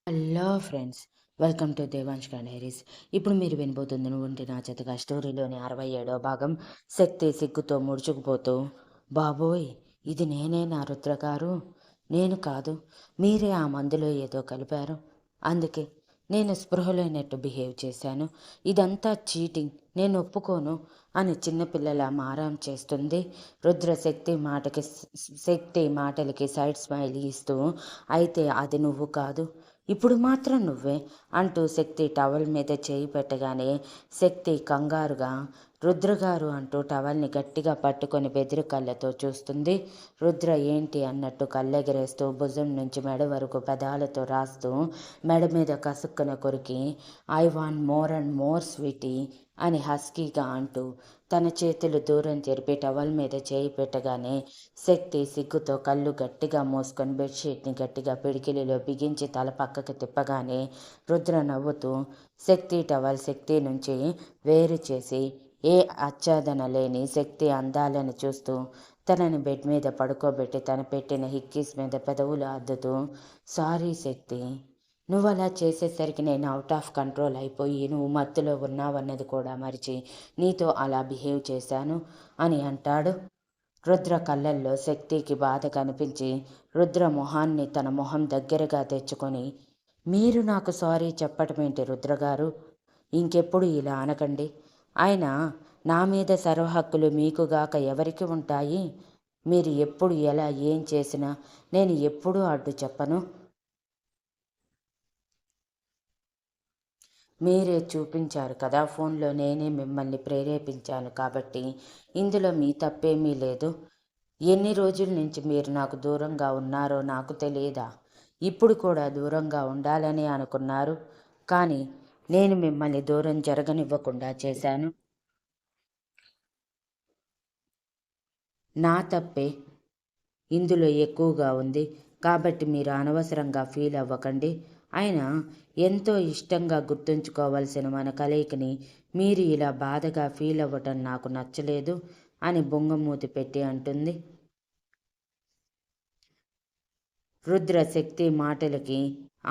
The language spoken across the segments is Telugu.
Hello friends, welcome to Devansh diaries. ఇప్పుడు మీరు వినబోతుంది నువ్వుంటే నా చేతగా స్టోరీలోని 67వ భాగం. శక్తి సిగ్గుతో ముడుచుకుపోతూ, బాబోయ్, ఇది నేనేనా రుద్ర గారు? నేను కాదు, మీరే ఆ మందులో ఏదో కలిపారు. అందుకే నేను స్పృహలేనట్టు బిహేవ్ చేశాను. ఇదంతా చీటింగ్, నేను ఒప్పుకోను అని చిన్నపిల్లల మారం చేస్తుంది. రుద్ర శక్తి మాటలకి సైడ్ స్మైల్ ఇస్తూ, అయితే అది నువ్వు కాదు, ఇప్పుడు మాత్రం నువ్వే అంటూ శక్తి టవల్ మీద చేయి పెట్టగానే శక్తి కంగారుగా రుద్రగారు అంటూ టవల్ని గట్టిగా పట్టుకొని బెదిరి కళ్ళతో చూస్తుంది. రుద్ర ఏంటి అన్నట్టు కళ్ళెగరేస్తూ భుజం నుంచి మెడ వరకు పెదాలతో రాస్తూ మెడ మీద కసుక్కున కొరికి, I want more and more sweetie అని హస్కీగా అంటూ తన చేతులు దూరం జరిపి టవల్ మీద చేయి పెట్టగానే శక్తి సిగ్గుతో కళ్ళు గట్టిగా మూసుకొని బెడ్షీట్ని గట్టిగా పిడికిలిలో బిగించి తల పక్కకి తిప్పగానే రుద్ర నవ్వుతూ శక్తి నుంచి వేరు చేసి ఏ ఆచ్ఛాదన లేని శక్తి అందాలను చూస్తూ తనని బెడ్ మీద పడుకోబెట్టి తన పెట్టిన హిక్కీస్ మీద పెదవులు అద్దుతూ, సారీ శక్తి, నువ్వు అలా చేసేసరికి నేను అవుట్ ఆఫ్ కంట్రోల్ అయిపోయి నువ్వు మత్తులో ఉన్నావన్నది కూడా మరిచి నీతో అలా బిహేవ్ చేశాను అని అంటాడు. రుద్ర కళ్ళల్లో శక్తికి బాధ కనిపించి రుద్ర మొహాన్ని తన మొహం దగ్గరగా తెచ్చుకొని, మీరు నాకు సారీ చెప్పటమేంటి రుద్రగారు? ఇంకెప్పుడు ఇలా అనకండి. ఆయన నా మీద సర్వహక్కులు మీకుగాక ఎవరికి ఉంటాయి? మీరు ఎప్పుడు ఎలా ఏం చేసినా నేను ఎప్పుడూ అడ్డు చెప్పను. మీరే చూపించారు కదా ఫోన్లో నేనే మిమ్మల్ని ప్రేరేపించాను కాబట్టి ఇందులో మీ తప్పేమీ లేదు. ఎన్ని రోజుల నుంచి మీరు నాకు దూరంగా ఉన్నారో నాకు తెలియదా? ఇప్పుడు కూడా దూరంగా ఉండాలని అనుకున్నారు, కానీ నేను మిమ్మల్ని దూరం జరగనివ్వకుండా చేశాను. నా తప్పే ఇందులో ఎక్కువగా ఉంది, కాబట్టి మీరు అనవసరంగా ఫీల్ అవ్వకండి. ఆయన ఎంతో ఇష్టంగా గుర్తుంచుకోవాల్సిన మన కలయికని మీరు ఇలా బాధగా ఫీల్ అవ్వటం నాకు నచ్చలేదు అని బొంగమూతి పెట్టి అంటుంది. రుద్ర శక్తి మాటలకి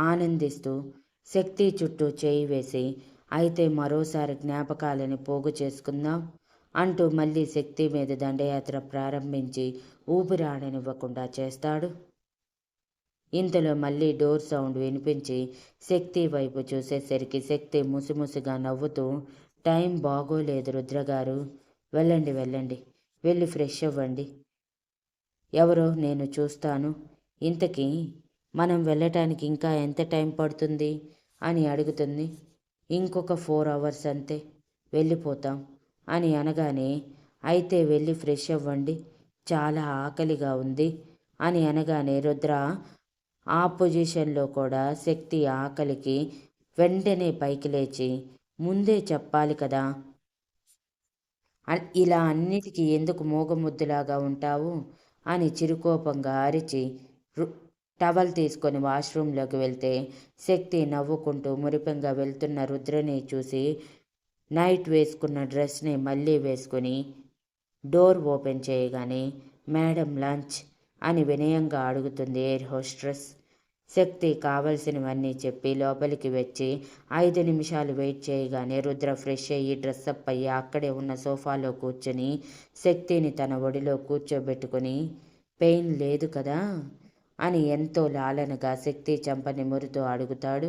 ఆనందిస్తూ శక్తి చుట్టూ చేయి వేసి, అయితే మరోసారి జ్ఞాపకాలని పోగు చేసుకుందాం అంటూ మళ్ళీ శక్తి మీద దండయాత్ర ప్రారంభించి ఊపిరాడనివ్వకుండా చేస్తాడు. ఇంతలో మళ్ళీ డోర్ సౌండ్ వినిపించి శక్తి వైపు చూసేసరికి శక్తి ముసిముసిగా నవ్వుతూ, టైం బాగోలేదు రుద్రగారు, వెళ్ళండి వెళ్ళండి, వెళ్ళి ఫ్రెష్ అవ్వండి. ఎవరో నేను చూస్తాను. ఇంతకీ మనం వెళ్ళటానికి ఇంకా ఎంత టైం పడుతుంది అని అడుగుతుంది. ఇంకొక 4 అవర్స్ అంతే, వెళ్ళిపోతాం అని అనగానే, అయితే వెళ్ళి ఫ్రెష్ అవ్వండి, చాలా ఆకలిగా ఉంది అని అనగానే రుద్ర ఆ పొజిషన్లో కూడా శక్తి ఆకలికి వెంటనే పైకి లేచి, ముందే చెప్పాలి కదా, ఇలా అన్నిటికీ ఎందుకు మూగముద్దులాగా ఉంటావు అని చిరుకోపంగా అరిచి టవల్ తీసుకొని వాష్రూంలోకి వెళ్తే శక్తి నవ్వుకుంటూ మురిపెంగా వెళ్తున్న రుద్రని చూసి నైట్ వేసుకున్న డ్రెస్ని మళ్ళీ వేసుకొని డోర్ ఓపెన్ చేయగానే, మేడం లంచ్ అని వినయంగా అడుగుతుంది ఎయిర్ హోస్ట్రెస్. శక్తి కావలసినవన్నీ చెప్పి లోపలికి వచ్చి 5 నిమిషాలు వెయిట్ చేయగానే రుద్ర ఫ్రెష్ అయ్యి డ్రెస్అప్ అయ్యి అక్కడే ఉన్న సోఫాలో కూర్చొని శక్తిని తన ఒడిలో కూర్చోబెట్టుకుని, పెయిన్ లేదు కదా అని ఎంతో లాలనగా శక్తి చెంప నిమురుతూ అడుగుతాడు.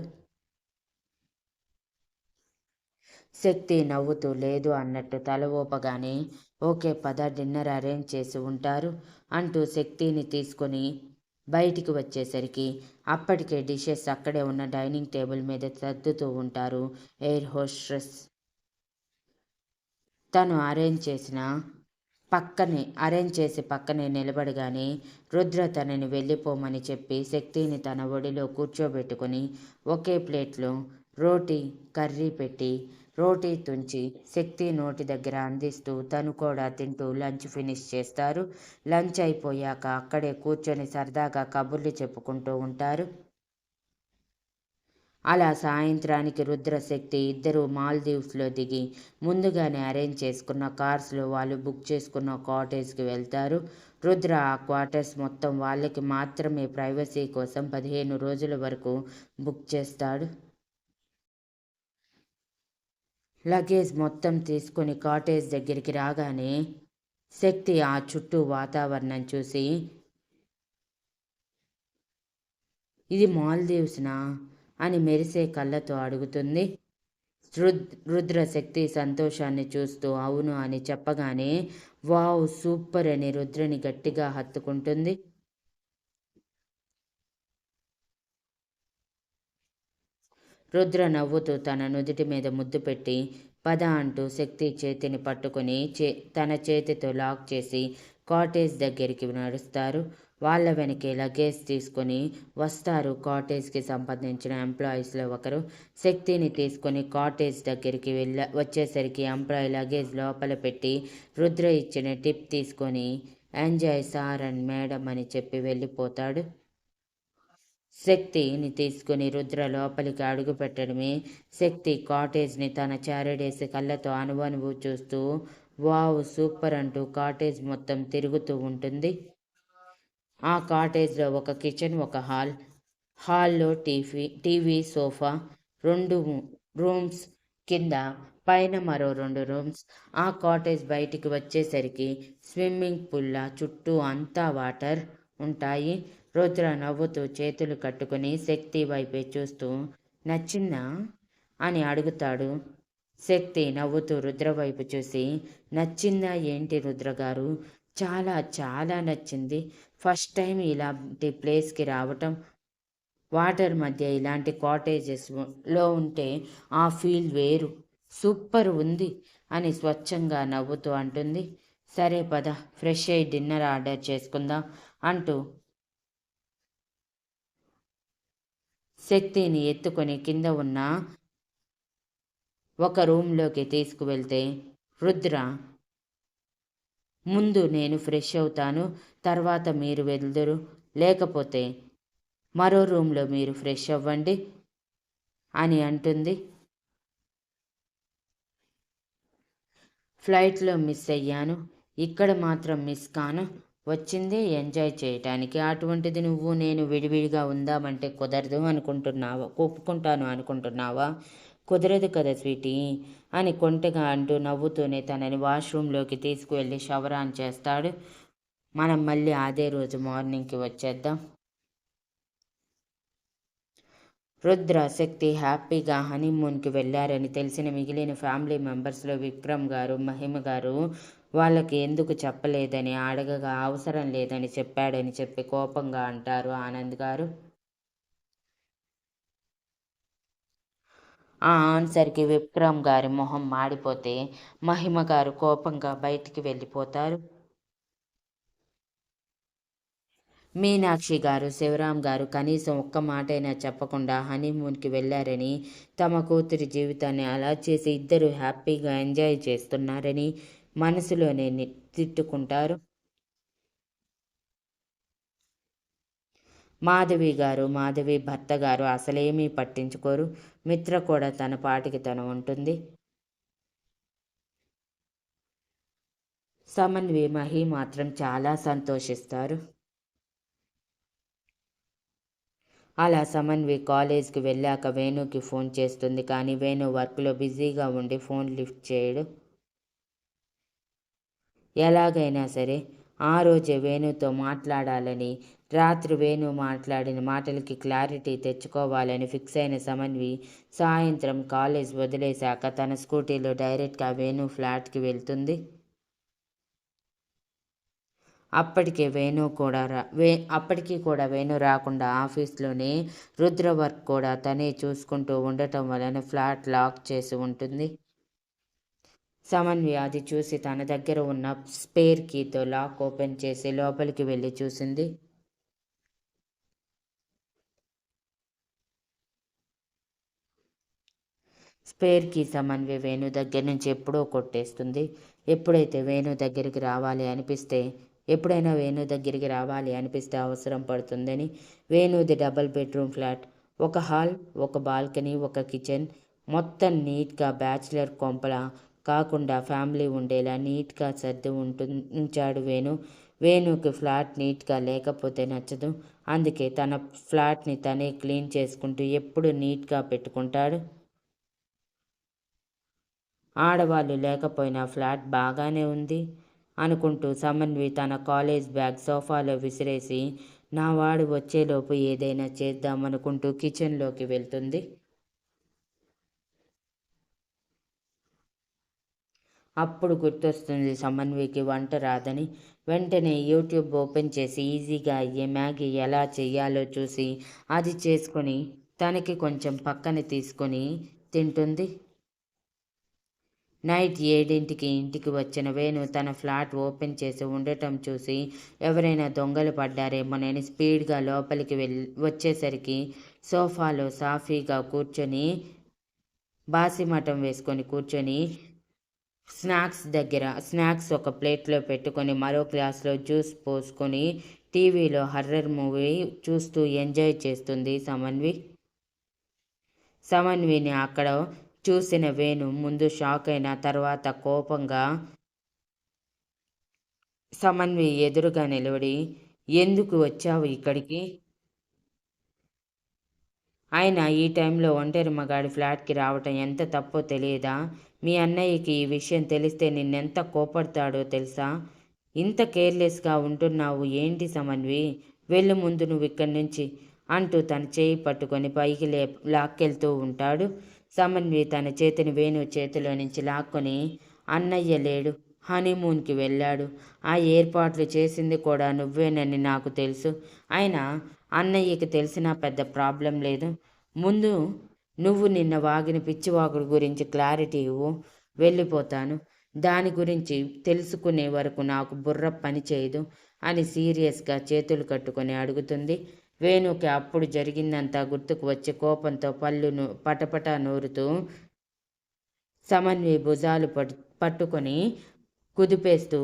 శక్తి నవ్వుతూ లేదు అన్నట్టు తల ఊపగానే, ఓకే పద, డిన్నర్ అరేంజ్ చేసి ఉంటారు అంటూ శక్తిని తీసుకొని బయటికి వచ్చేసరికి అప్పటికే డిషెస్ అక్కడే ఉన్న డైనింగ్ టేబుల్ మీద సర్దుతూ ఉంటారు ఎయిర్ హోస్ట్రెస్. తను అరేంజ్ చేసి పక్కనే నిలబడగానే రుద్ర తనని వెళ్ళిపోమని చెప్పి శక్తిని తన ఒడిలో కూర్చోబెట్టుకుని ఒకే ప్లేట్లో రోటీ కర్రీ పెట్టి రోటీ తుంచి శక్తి నోటి దగ్గర అందిస్తూ తను కూడా తింటూ లంచ్ ఫినిష్ చేస్తారు. లంచ్ అయిపోయాక అక్కడే కూర్చొని సరదాగా కబుర్లు చెప్పుకుంటూ ఉంటారు. అలా సాయంత్రానికి రుద్రశక్తి ఇద్దరు మాల్దీవ్స్లో దిగి ముందుగానే అరేంజ్ చేసుకున్న కార్స్లో వాళ్ళు బుక్ చేసుకున్న కాటేజ్కి వెళ్తారు. రుద్ర ఆ క్వార్టర్స్ మొత్తం వాళ్ళకి మాత్రమే ప్రైవసీ కోసం 15 రోజుల వరకు బుక్ చేస్తాడు. లగేజ్ మొత్తం తీసుకుని కాటేజ్ దగ్గరికి రాగానే శక్తి ఆ చుట్టూ వాతావరణం చూసి, ఇది మాల్దీవ్స్నా అని మెరిసే కళ్ళతో అడుగుతుంది. రుద్రశక్తి సంతోషాన్ని చూస్తూ అవును అని చెప్పగానే వావ్ సూపర్ అని రుద్రని గట్టిగా హత్తుకుంటుంది. రుద్ర నవ్వుతూ తన నుదిటి మీద ముద్దు పెట్టి పద అంటూ శక్తి చేతిని పట్టుకుని తన చేతితో లాక్ చేసి కాటేజ్ దగ్గరికి నడుస్తారు. వాళ్ళ వెనకే లగేజ్ తీసుకొని వస్తారు. కాటేజ్కి సంబంధించిన ఎంప్లాయీస్లో ఒకరు శక్తిని తీసుకొని కాటేజ్ దగ్గరికి వచ్చేసరికి ఎంప్లాయీ లగేజ్ లోపల పెట్టి రుద్ర ఇచ్చిన టిప్ తీసుకొని ఎంజాయ్ సార్ అండ్ మేడం అని చెప్పి వెళ్ళిపోతాడు. శక్తిని తీసుకుని రుద్ర లోపలికి అడుగు పెట్టడమే శక్తి కాటేజ్ని తన చారడేసి కళ్ళతో అనువనువు చూస్తూ వావ్ సూపర్ అంటూ కాటేజ్ మొత్తం తిరుగుతూ ఉంటుంది. ఆ కాటేజ్లో ఒక కిచెన్, ఒక హాల్లో టీవీ, సోఫా, 2 రూమ్స్, కింద పైన మరో 2 రూమ్స్. ఆ కాటేజ్ బయటికి వచ్చేసరికి స్విమ్మింగ్ పూల్లా చుట్టూ అంతా వాటర్ ఉంటాయి. రుద్ర నవ్వుతూ చేతులు కట్టుకుని శక్తి వైపే చూస్తూ నచ్చిందా అని అడుగుతాడు. శక్తి నవ్వుతూ రుద్ర వైపు చూసి నచ్చిందా ఏంటి రుద్ర గారు, చాలా చాలా నచ్చింది. ఫస్ట్ టైం ఇలాంటి ప్లేస్కి రావటం, వాటర్ మధ్య ఇలాంటి కాటేజెస్లో ఉంటే ఆ ఫీల్ వేరు, సూపర్ ఉంది అని స్వచ్ఛంగా నవ్వుతూ అంటుంది. సరే పద ఫ్రెష్ అయ్యి డిన్నర్ ఆర్డర్ చేసుకుందాం అంటూ శక్తిని ఎత్తుకొని కింద ఉన్న ఒక రూమ్లోకి తీసుకువెళ్తే రుద్ర ముందు నేను ఫ్రెష్ అవుతాను, తర్వాత మీరు వెళ్దురు, లేకపోతే మరో రూమ్లో మీరు ఫ్రెష్ అవ్వండి అని అంటుంది. ఫ్లైట్లో మిస్ అయ్యాను, ఇక్కడ మాత్రం మిస్ కాను, వచ్చిందే ఎంజాయ్ చేయటానికి, అటువంటిది నువ్వు నేను విడివిడిగా ఉందామంటే కుదరదు అనుకుంటున్నావా, ఒప్పుకుంటాను అనుకుంటున్నావా? కుదరదు కదా స్వీటీ అని కొంటెగా అంటూ నవ్వుతూనే తనని వాష్రూమ్లోకి తీసుకువెళ్ళి షవర్ ఆన్ చేస్తాడు. మనం మళ్ళీ అదే రోజు మార్నింగ్కి వచ్చేద్దాం. రుద్ర శక్తి హ్యాపీగా హనీమూన్కి వెళ్ళారని తెలిసిన మిగిలిన ఫ్యామిలీ మెంబర్స్లో విక్రమ్ గారు, మహిమ గారు వాళ్ళకి ఎందుకు చెప్పలేదని అడగగా అవసరం లేదని చెప్పాడని చెప్పి కోపంగా అంటారు ఆనంద్ గారు. ఆ ఆన్సర్కి విక్రమ్ గారి మొహం మాడిపోతే మహిమ గారు కోపంగా బయటికి వెళ్ళిపోతారు. మీనాక్షి గారు, శివరాం గారు కనీసం ఒక్క మాటైనా చెప్పకుండా హనీమూన్కి వెళ్ళారని, తమ కూతురి జీవితాన్ని అలా చేసి ఇద్దరు హ్యాపీగా ఎంజాయ్ చేస్తున్నారని మనసులోనే తిట్టుకుంటారు. మాధవి భర్త గారు అసలేమీ పట్టించుకోరు. మిత్ర కూడా తన పాటికి తను ఉంటుంది. సమన్వి, మహి మాత్రం చాలా సంతోషిస్తారు. అలా సమన్వి కాలేజ్కి వెళ్ళాక వేణుకి ఫోన్ చేస్తుంది. కానీ వేణు వర్క్లో బిజీగా ఉండి ఫోన్ లిఫ్ట్ చేయడు. ఎలాగైనా సరే ఆ రోజే వేణుతో మాట్లాడాలని, రాత్రి వేణు మాట్లాడిన మాటలకి క్లారిటీ తెచ్చుకోవాలని ఫిక్స్ అయిన సమన్వి సాయంత్రం కాలేజ్ వదిలేశాక తన స్కూటీలో డైరెక్ట్గా వేణు ఫ్లాట్కి వెళ్తుంది. అప్పటికీ కూడా వేణు రాకుండా ఆఫీస్లోనే రుద్ర వర్క్ కూడా తనే చూసుకుంటూ ఉండటం వలన ఫ్లాట్ లాక్ చేసి ఉంటుంది. సమన్వి అది చూసి తన దగ్గర ఉన్న స్పేర్ కీతో లాక్ ఓపెన్ చేసి లోపలికి వెళ్ళి చూసింది. స్పేర్ కీ సమన్వి వేణు దగ్గర నుంచి ఎప్పుడో కొట్టేస్తుంది. ఎప్పుడైనా వేణు దగ్గరికి రావాలి అనిపిస్తే అవసరం పడుతుందని. వేణుది డబుల్ బెడ్రూమ్ ఫ్లాట్. ఒక హాల్, ఒక బాల్కనీ, ఒక కిచెన్, మొత్తం నీట్గా బ్యాచిలర్ కొంపలా కాకుండా ఫ్యామిలీ ఉండేలా నీట్గా సర్ది ఉంచాడు వేణు. వేణుకి ఫ్లాట్ నీట్గా లేకపోతే నచ్చదు. అందుకే తన ఫ్లాట్ని తనే క్లీన్ చేసుకుంటూ ఎప్పుడు నీట్గా పెట్టుకుంటాడు. ఆడవాళ్ళు లేకపోయినా ఫ్లాట్ బాగానే ఉంది అనుకుంటూ సమన్వి తన కాలేజ్ బ్యాగ్ సోఫాలో విసిరేసి నా వాడు వచ్చేలోపు ఏదైనా చేద్దామనుకుంటూ కిచెన్లోకి వెళ్తుంది. అప్పుడు గుర్తొస్తుంది సమన్వికి వంట రాదని. వెంటనే యూట్యూబ్ ఓపెన్ చేసి ఈజీగా అయ్యే మ్యాగీ ఎలా చెయ్యాలో చూసి అది చేసుకొని తనకి కొంచెం పక్కన తీసుకొని తింటుంది. నైట్ 7కి ఇంటికి వచ్చిన వేణు తన ఫ్లాట్ ఓపెన్ చేసి ఉండటం చూసి ఎవరైనా దొంగలు పడ్డారేమోనని స్పీడ్గా లోపలికి వచ్చేసరికి సోఫాలో సాఫీగా కూర్చొని బాసిమఠం వేసుకొని కూర్చొని స్నాక్స్ ఒక ప్లేట్లో పెట్టుకొని మరో గ్లాస్లో జ్యూస్ పోసుకొని టీవీలో హర్రర్ మూవీ చూస్తూ ఎంజాయ్ చేస్తుంది సమన్వి. సమన్విని అక్కడ చూసిన వేణు ముందు షాక్ అయిన తర్వాత కోపంగా సమన్వి ఎదురుగా నిలబడి ఎందుకు వచ్చావు ఇక్కడికి? ఆయన ఈ టైంలో ఒంటరి మగాడి ఫ్లాట్కి రావటం ఎంత తప్పో తెలియదా? మీ అన్నయ్యకి ఈ విషయం తెలిస్తే నిన్నెంత కోపడతాడో తెలుసా? ఇంత కేర్లెస్గా ఉంటున్నావు ఏంటి సమన్వి? వెళ్ళు ముందు నువ్వు ఇక్కడి నుంచి అంటూ తన చేయి పట్టుకొని పైకి లాక్కెళ్తూ ఉంటాడు. సమన్వి తన చేతిని వేణు చేతిలో నుంచి లాక్కొని అన్నయ్య లేడు, హనీమూన్కి వెళ్ళాడు. ఆ ఏర్పాట్లు చేసింది కూడా నువ్వేనని నాకు తెలుసు. అయినా అన్నయ్యకి తెలిసినా పెద్ద ప్రాబ్లం లేదు. ముందు నువ్వు నిన్న వాగిన పిచ్చివాగుడు గురించి క్లారిటీ ఇవ్వు, వెళ్ళిపోతాను. దాని గురించి తెలుసుకునే వరకు నాకు బుర్ర పని చేయదు అని సీరియస్గా చేతులు కట్టుకొని అడుగుతుంది. వేణుకి అప్పుడు జరిగిందంతా గుర్తుకు వచ్చి కోపంతో పళ్ళును పటపట నూరుతూ సమన్వి భుజాలు పట్టుకొని కుదిపేస్తూ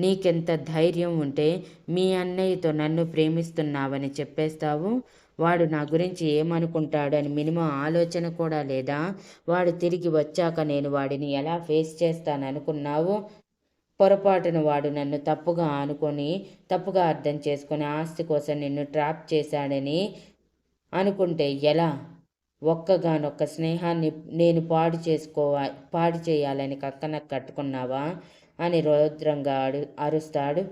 నీకెంత ధైర్యం ఉంటే మీ అన్నయ్యతో నన్ను ప్రేమిస్తున్నావని చెప్పేస్తావు? వాడు నా గురించి ఏమనుకుంటాడు అని మినిమం ఆలోచన కూడా లేదా? వాడు తిరిగి వచ్చాక నేను వాడిని ఎలా ఫేస్ చేస్తాననుకున్నావు? పొరపాటున వాడు నన్ను తప్పుగా అర్థం చేసుకొని ఆస్తి కోసం నిన్ను ట్రాప్ చేశాడని అనుకుంటే ఎలా? ఒక్కగానొక్క స్నేహాన్ని నేను పాడు చేయాలని కక్కన కట్టుకున్నావా అని రౌద్రంగా అరుస్తాడు.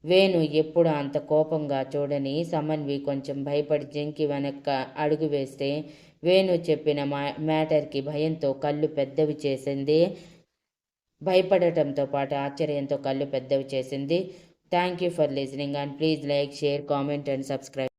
వేణు ఎప్పుడు అంత కోపంగా చూడని సమన్వి కొంచెం భయపడి జంకి వెనక్క అడుగు వేస్తే వేణు చెప్పిన మ్యాటర్కి భయంతో కళ్ళు పెద్దవి చేసింది. భయపడటంతో పాటు ఆశ్చర్యంతో కళ్ళు పెద్దవి చేసింది. Thank you for listening and please like, share, comment and subscribe.